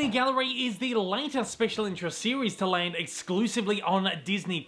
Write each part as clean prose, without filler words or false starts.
Disney Gallery is the latest special interest series to land exclusively on Disney+.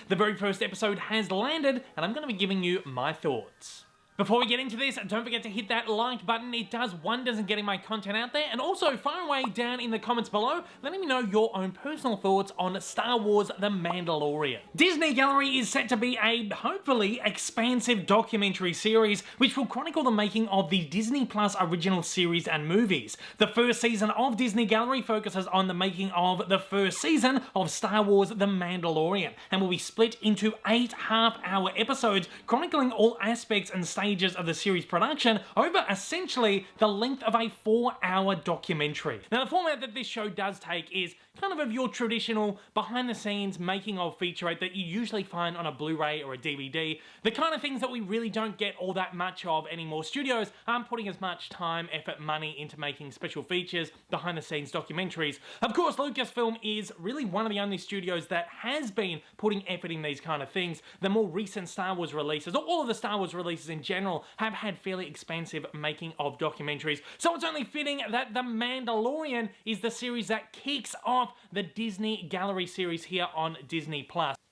The very first episode has landed, and I'm going to be giving you my thoughts. Before we get into this, don't forget to hit that like button. It does wonders in getting my content out there. And also, fire away down in the comments below, letting me know your own personal thoughts on Star Wars The Mandalorian. Disney Gallery is set to be a, hopefully, expansive documentary series which will chronicle the making of the Disney Plus original series and movies. The first season of Disney Gallery focuses on the making of the first season of Star Wars The Mandalorian and will be split into 8 half-hour episodes chronicling all aspects and stages of the series production over essentially the length of a 4-hour documentary. Now, the format that this show does take is kind of your traditional behind-the-scenes making-of featurette that you usually find on a Blu-ray or a DVD, the kind of things that we really don't get all that much of anymore. Studios aren't putting as much time, effort, money into making special features, behind-the-scenes documentaries. Of course, Lucasfilm is really one of the only studios that has been putting effort in these kind of things. The more recent Star Wars releases, or all of the Star Wars releases in general, have had fairly expansive making-of documentaries. So it's only fitting that The Mandalorian is the series that kicks off the Disney Gallery series here on Disney+.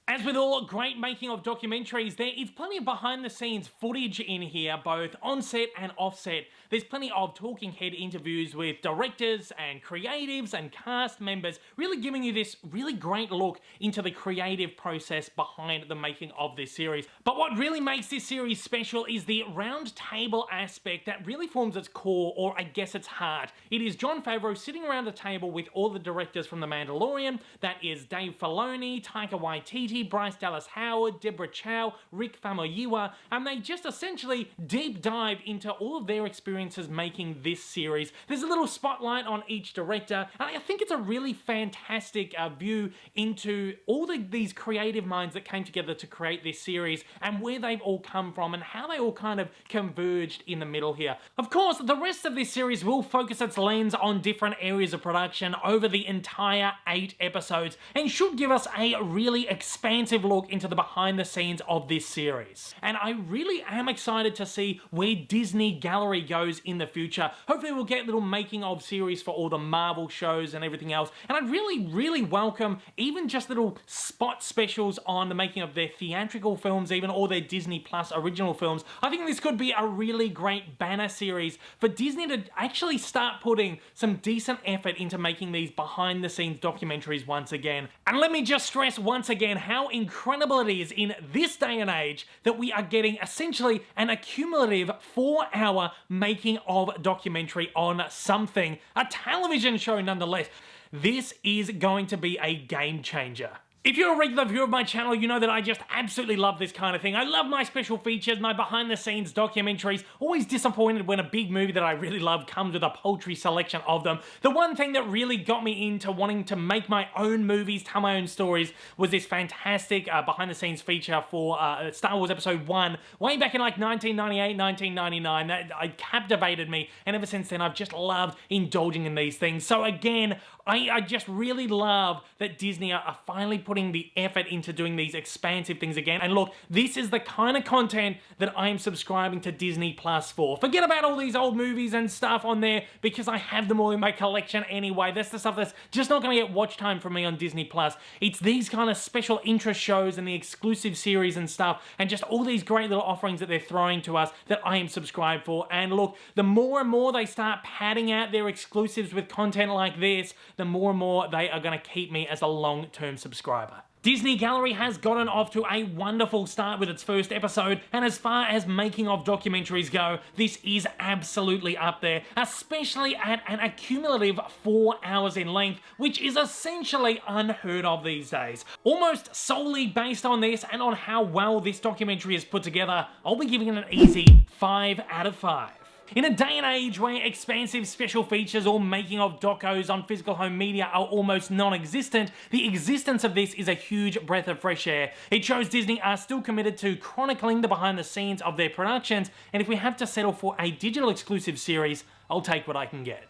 As with all great making of documentaries, there is plenty of behind-the-scenes footage in here, both on-set and off-set. There's plenty of talking head interviews with directors and creatives and cast members, really giving you this really great look into the creative process behind the making of this series. But what really makes this series special is the round table aspect that really forms its core, or I guess its heart. It is Jon Favreau sitting around a table with all the directors from The Mandalorian. That is Dave Filoni, Taika Waititi, Bryce Dallas Howard, Deborah Chow, Rick Famuyiwa, and they just essentially deep dive into all of their experiences making this series. There's a little spotlight on each director, and I think it's a really fantastic view into all these creative minds that came together to create this series and where they've all come from and how they all kind of converged in the middle here. Of course, the rest of this series will focus its lens on different areas of production over the entire 8 episodes and should give us a really expansive look into the behind the scenes of this series. And I really am excited to see where Disney Gallery goes in the future. Hopefully we'll get little making of series for all the Marvel shows and everything else. And I really welcome even just little spot specials on the making of their theatrical films, even all their Disney Plus original films. I think this could be a really great banner series for Disney to actually start putting some decent effort into making these behind the scenes documentaries once again. And let me just stress once again how incredible it is in this day and age that we are getting essentially an accumulative 4-hour making of documentary on something, a television show nonetheless. This is going to be a game changer. If you're a regular viewer of my channel, you know that I just absolutely love this kind of thing. I love my special features, my behind-the-scenes documentaries. Always disappointed when a big movie that I really love comes with a paltry selection of them. The one thing that really got me into wanting to make my own movies, tell my own stories, was this fantastic behind-the-scenes feature for Star Wars Episode 1, way back in like 1998, 1999. That captivated me, and ever since then I've just loved indulging in these things. So again, I just really love that Disney are finally putting the effort into doing these expansive things again. And look, this is the kind of content that I'm subscribing to Disney Plus for. Forget about all these old movies and stuff on there because I have them all in my collection anyway. That's the stuff that's just not going to get watch time from me on Disney Plus. It's these kind of special interest shows and the exclusive series and stuff and just all these great little offerings that they're throwing to us that I am subscribed for. And look, the more and more they start padding out their exclusives with content like this, the more and more they are going to keep me as a long-term subscriber. Disney Gallery has gotten off to a wonderful start with its first episode, and as far as making of documentaries go, this is absolutely up there, especially at an accumulative 4 hours in length, which is essentially unheard of these days. Almost solely based on this and on how well this documentary is put together, I'll be giving it an easy 5 out of 5. In a day and age where expansive special features or making of docos on physical home media are almost non-existent, the existence of this is a huge breath of fresh air. It shows Disney are still committed to chronicling the behind the scenes of their productions, and if we have to settle for a digital exclusive series, I'll take what I can get.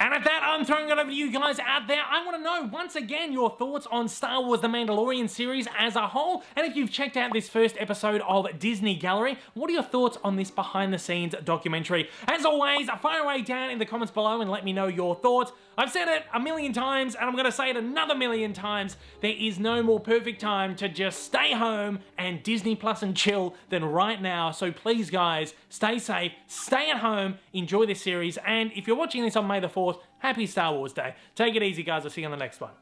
And at that, I'm throwing it over to you guys out there. I want to know, once again, your thoughts on Star Wars The Mandalorian series as a whole. And if you've checked out this first episode of Disney Gallery, what are your thoughts on this behind-the-scenes documentary? As always, fire away down in the comments below and let me know your thoughts. I've said it a million times, and I'm going to say it another million times. There is no more perfect time to just stay home and Disney Plus and chill than right now. So please, guys, stay safe, stay at home, enjoy this series, and if you're watching this on May the 4th, happy Star Wars Day. Take it easy, guys. I'll see you on the next one.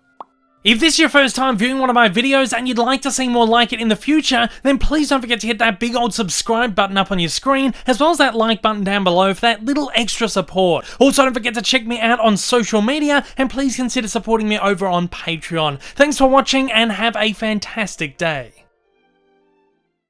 If this is your first time viewing one of my videos and you'd like to see more like it in the future, then please don't forget to hit that big old subscribe button up on your screen, as well as that like button down below for that little extra support. Also, don't forget to check me out on social media, and please consider supporting me over on Patreon. Thanks for watching, and have a fantastic day.